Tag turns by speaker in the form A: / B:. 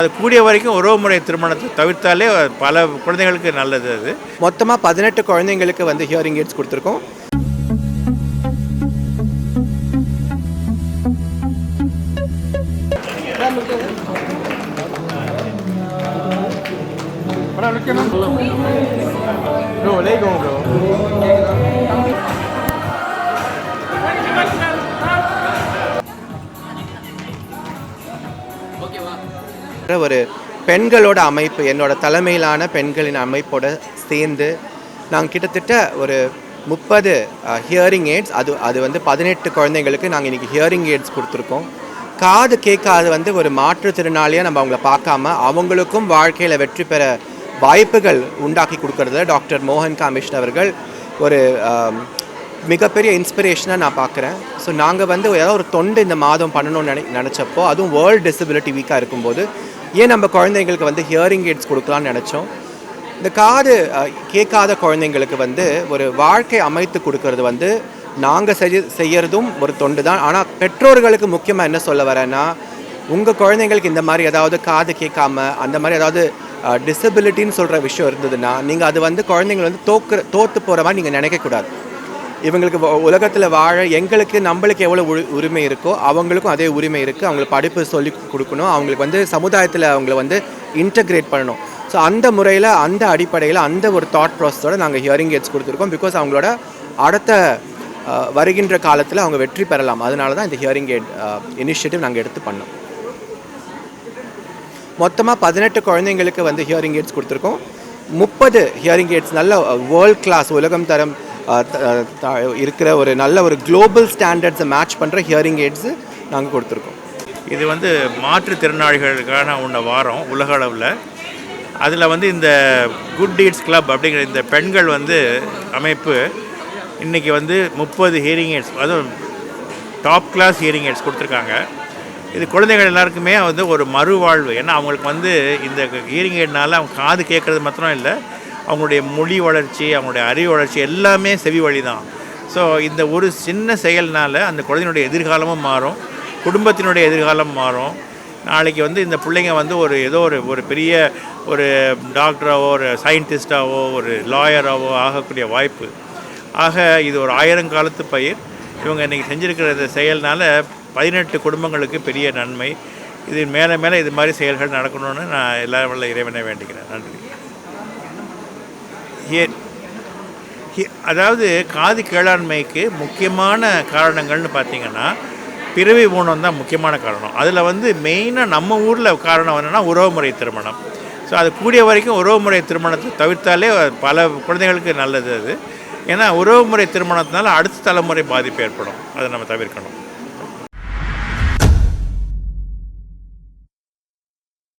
A: அது கூடிய வரைக்கும் உறவுமுறை திருமணத்தை தவிர்த்தாலே பல குழந்தைகளுக்கு நல்லது. அது
B: மொத்தமாக 18 குழந்தைங்களுக்கு வந்து ஹியரிங் எய்ட்ஸ் கொடுத்துருக்கோம். ஒரு பெண்களோட அமைப்பு, என்னோட தலைமையிலான பெண்களின் அமைப்போட சேர்ந்து நாங்கள் கிட்டத்தட்ட ஒரு 30 ஹியரிங் எய்ட்ஸ், அது வந்து 18 குழந்தைங்களுக்கு நாங்கள் இன்றைக்கி ஹியரிங் எய்ட்ஸ் கொடுத்துருக்கோம். காது கேட்காது வந்து ஒரு மாற்றுத்திறனாளியாக நம்ம அவங்கள பார்க்காம அவங்களுக்கும் வாழ்க்கையில் வெற்றி பெற வாய்ப்புகள் உண்டாக்கி கொடுக்கறதுல டாக்டர் மோகன் காமிஷ்ன் அவர்கள் ஒரு மிகப்பெரிய இன்ஸ்பிரேஷனாக நான் பார்க்குறேன். ஸோ நாங்கள் வந்து ஏதாவது ஒரு தொண்டு இந்த மாதம் பண்ணணும்னு நினச்சப்போ, அதுவும் வேர்ல்டு டிசபிலிட்டி வீக்காக இருக்கும்போது ஏன் நம்ம குழந்தைங்களுக்கு வந்து ஹியரிங் எய்ட்ஸ் கொடுக்கலான்னு நினச்சோம். இந்த காது கேட்காத குழந்தைங்களுக்கு வந்து ஒரு வாழ்க்கை அமைத்து கொடுக்கறது வந்து நாங்கள் செய்யறதும் ஒரு தொண்டு தான். ஆனால் பெற்றோர்களுக்கு முக்கியமாக என்ன சொல்ல வரேன்னா, உங்கள் குழந்தைங்களுக்கு இந்த மாதிரி ஏதாவது காது கேட்காம அந்த மாதிரி ஏதாவது டிசபிலிட்டின்னு சொல்கிற விஷயம் இருந்ததுன்னா, நீங்கள் அது வந்து குழந்தைங்களை வந்து தோற்று போகிற மாதிரி நீங்கள் நினைக்கக்கூடாது. இவங்களுக்கு உலகத்தில் வாழ நம்மளுக்கு எவ்வளோ உரிமை இருக்கோ அவங்களுக்கும் அதே உரிமை இருக்குது. அவங்களுக்கு படிப்பு சொல்லி கொடுக்கணும், அவங்களுக்கு வந்து சமுதாயத்தில் அவங்கள வந்து இன்டகிரேட் பண்ணணும். ஸோ அந்த முறையில், அந்த அடிப்படையில், அந்த ஒரு தாட் ப்ராசஸோடு நாங்கள் ஹியரிங் எய்ட்ஸ் கொடுத்துருக்கோம். பிகாஸ் அவங்களோட அடுத்த வருகின்ற காலத்தில் அவங்க வெற்றி பெறலாம். அதனால தான் இந்த ஹியரிங் எய்ட் இனிஷியேட்டிவ் நாங்கள் எடுத்து பண்ணோம். மொத்தமாக 18 குழந்தைங்களுக்கு வந்து ஹியரிங் எய்ட்ஸ் கொடுத்துருக்கோம். 30 ஹியரிங் எய்ட்ஸ் நல்ல வேர்ல்ட் கிளாஸ், உலகம் தரம் இருக்கிற ஒரு நல்ல ஒரு குளோபல் ஸ்டாண்டர்ட்ஸை மேட்ச் பண்ணுற ஹியரிங் எய்ட்ஸு நாங்கள் கொடுத்துருக்கோம்.
A: இது வந்து மாற்றுத்திறனாளிகளுக்கான உள்ள வாரம் உலக அளவில். அதில் வந்து இந்த குட் டீட்ஸ் கிளப் அப்படிங்கிற இந்த பெண்கள் வந்து அமைப்பு இன்றைக்கி வந்து 30 ஹியரிங் எய்ட்ஸ், அதுவும் டாப் கிளாஸ் ஹியரிங் எய்ட்ஸ் கொடுத்துருக்காங்க. இது குழந்தைகள் எல்லாருக்குமே வந்து ஒரு மறுவாழ்வு. ஏன்னா அவங்களுக்கு வந்து இந்த ஹியரிங் எய்ட்னால அவங்க காது கேட்குறது மாத்திரம் இல்லை, அவங்களுடைய மொழி வளர்ச்சி, அவங்களுடைய அறிவு வளர்ச்சி எல்லாமே செவி வழி தான். ஸோ இந்த ஒரு சின்ன செயல்னால் அந்த குழந்தையினுடைய எதிர்காலமும் மாறும், குடும்பத்தினுடைய எதிர்காலம் மாறும். நாளைக்கு வந்து இந்த பிள்ளைங்க வந்து ஏதோ ஒரு பெரிய ஒரு டாக்டராகவோ, ஒரு சயின்டிஸ்டாகவோ, ஒரு லாயராகவோ ஆகக்கூடிய வாய்ப்பு. ஆக இது ஒரு 1000 காலத்து பயிர். இவங்க இன்றைக்கி செஞ்சுருக்கிற இந்த செயல்னால் 18 குடும்பங்களுக்கு பெரிய நன்மை. இது மேலே மேலே இது மாதிரி செயல்கள் நடக்கணும்னு நான் எல்லாரும் வல்ல இறைவனை வேண்டிக்கிறேன். நன்றி. அதாவது காது கேளாண்மைக்கு முக்கியமான காரணங்கள்னு பார்த்திங்கன்னா பிறவி ஊனம் தான் முக்கியமான காரணம். அதில் வந்து மெயினாக நம்ம ஊரில் காரணம் என்னென்னா உறவுமுறை திருமணம். ஸோ அது கூடிய வரைக்கும் உறவுமுறை திருமணத்தை தவிர்த்தாலே பல குழந்தைகளுக்கு நல்லது. அது ஏன்னா உறவுமுறை திருமணத்தினால அடுத்த தலைமுறை பாதிப்பு ஏற்படும். அதை நம்ம தவிர்க்கணும்.